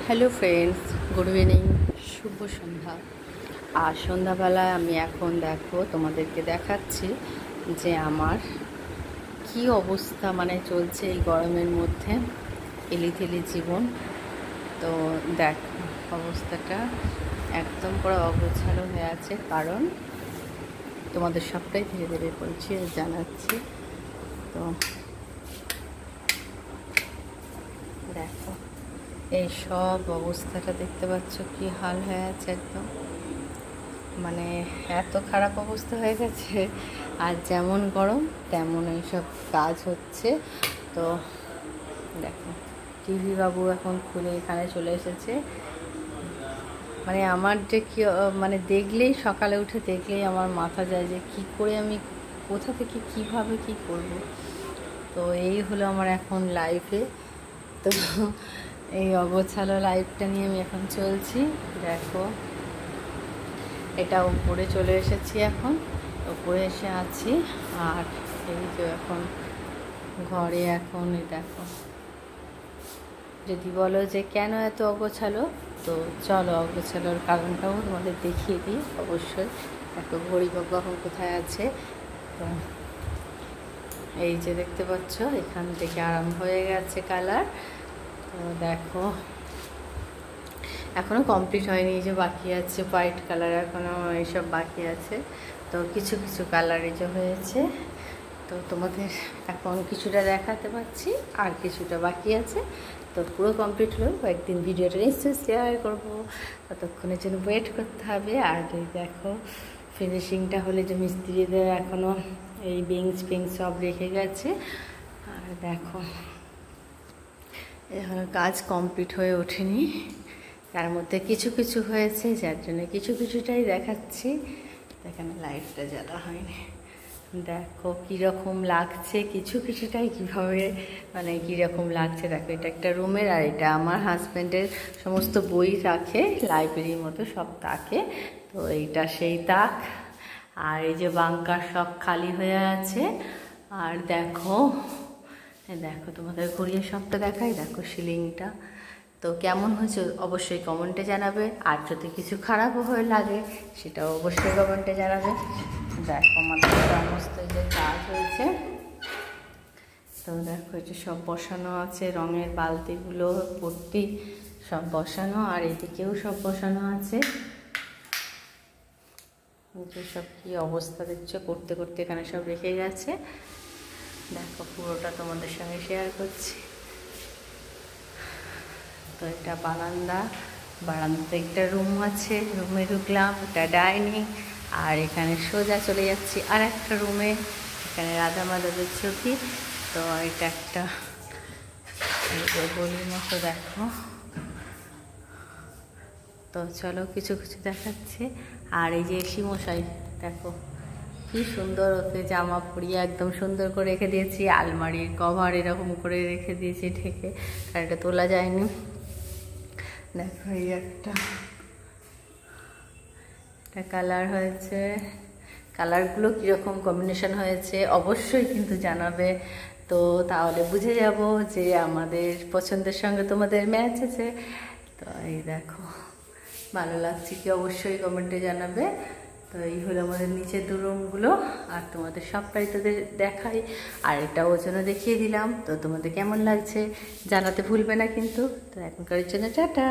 Hello friends, good evening, শুভ সন্ধ্যা। আর সন্ধ্যাবেলায় আমি এখন তোমাদেরকে দেখাচ্ছি যে আমার কি অবস্থা চলছে এই গরমের মধ্যে, এলিথেলি জীবন। তো অবস্থাটা একদম পুরো অগোছালো হয়ে আছে, কারণ তোমাদের সবটাই ধীরে ধীরে পরিচয় জানাচ্ছি। তো দেখো, এই সব অবস্থাটা দেখতে পাচ্ছ কি হাল হয়ে আছে, একদম এত খারাপ অবস্থা হয়ে গেছে। আর যেমন গরম তেমন এইসব কাজ হচ্ছে। তো দেখো, টিভি বাবু এখন খুলে এখানে চলে এসেছে। আমার যে কি দেখলেই, সকালে উঠে দেখলেই আমার মাথা যায় যে কি করে আমি কোথা থেকে কিভাবে কি করব। তো এই হলো আমার এখন লাইফে। তো এই অগোছালো লাইফটা নিয়ে আমি এখন চলছি। দেখো, এটা উপরে চলে এসেছি, এখন উপরে এসে আছি। আর এই যে এখন ঘরে, এখন এই দেখো, যদি বলো যে কেন এত অগোছালো, তো চলো অগোছালোর কারণটাও তোমাদের দেখিয়ে দিই। অবশ্যই দেখো, ঘড়ি বাবু এখন কোথায় আছে। তো এই যে দেখতে পাচ্ছ, এখান থেকে আরম্ভ হয়ে গেছে কালার। তো দেখো, এখনও কমপ্লিট হয়নি, যে বাকি আছে হোয়াইট কালার, এখনও এইসব বাকি আছে। তো কিছু কিছু কালার এই যে হয়েছে। তো তোমাদের এখন কিছুটা দেখাতে পারছি, আর কিছুটা বাকি আছে। তো পুরো কমপ্লিট হলেও কয়েকদিন ভিডিওটা নিশ্চয়ই শেয়ার করবো, ততক্ষণের জন্য ওয়েট করতে হবে। আর এই দেখো, ফিনিশিংটা হলে যে মিস্ত্রিদের এখনও এই বেঞ্চ সব রেখে গেছে। আর দেখো, এখনো কাজ কমপ্লিট হয়ে ওঠেনি, তার মধ্যে কিছু কিছু হয়েছে, যার জন্য কিছু কিছুটাই দেখাচ্ছি। এখানে লাইটটা জ্বালা হয়নি। দেখো কীরকম লাগছে, কিছু কিছুটাই কীভাবে কীরকম লাগছে। দেখো, এটা একটা রুমের, আর এটা আমার হাজব্যান্ডের সমস্ত বই রাখে, লাইব্রেরির মতো সব তাকে। তো এইটা সেই তাক। আর এই যে বাঙ্কার সব খালি হয়ে আছে। আর দেখো, দেখো তোমাদের ঘুরিয়ে সবটা দেখাই। দেখো সিলিংটা তো কেমন হয়েছে অবশ্যই কমেন্টে জানাবে। আর যদি কিছু খারাপও হয়ে লাগে সেটাও অবশ্যই কমেন্টে জানাবে। দেখো, আমাদের সমস্ত যে কাজ হয়েছে। তো দেখো, এটা সব বসানো আছে, রঙের বালতিগুলো ভর্তি সব বসানো। আর এদিকেও সব বসানো আছে। সব কি অবস্থা দেখছো, করতে করতে এখানে সব রেখে গেছে। দেখো, পুরোটা তোমাদের সঙ্গে শেয়ার করছি। তো এটা বারান্দাতে একটা রুম আছে, রুমে ঢুকলাম, এটা ডাইনিং। আর এখানে সোজা চলে যাচ্ছি আর একটা রুমে, এখানে রাধা মাধবের ছবি। তো এটা একটা গলির মতো, দেখো। তো চলো কিছু কিছু দেখাচ্ছি। আর এই যে এসি মশাই, দেখো কি সুন্দর, ওতে জামা পরিয়ে একদম সুন্দর করে রেখে দিয়েছি। আলমারির কভার এরকম করে রেখে দিয়েছি ঢেকে, আর এটা তোলা যায়নি। দেখো, এই একটা কালার হয়েছে। কালারগুলো কীরকম কম্বিনেশন হয়েছে অবশ্যই কিন্তু জানাবে। তো তাহলে বুঝে যাব যে আমাদের পছন্দের সঙ্গে তোমাদের ম্যাচ আছে। তো এই দেখো, ভালো লাগছে কি অবশ্যই কমেন্টে জানাবে। তো এই হলো আমাদের নিচের দু রুমগুলো। আর তোমাদের সবটাই তোদের দেখাই, আর এটা ওজনও দেখিয়ে দিলাম। তো তোমাদের কেমন লাগছে জানাতে ভুলবে না কিন্তু। তো এখনকার জন্য টাটা।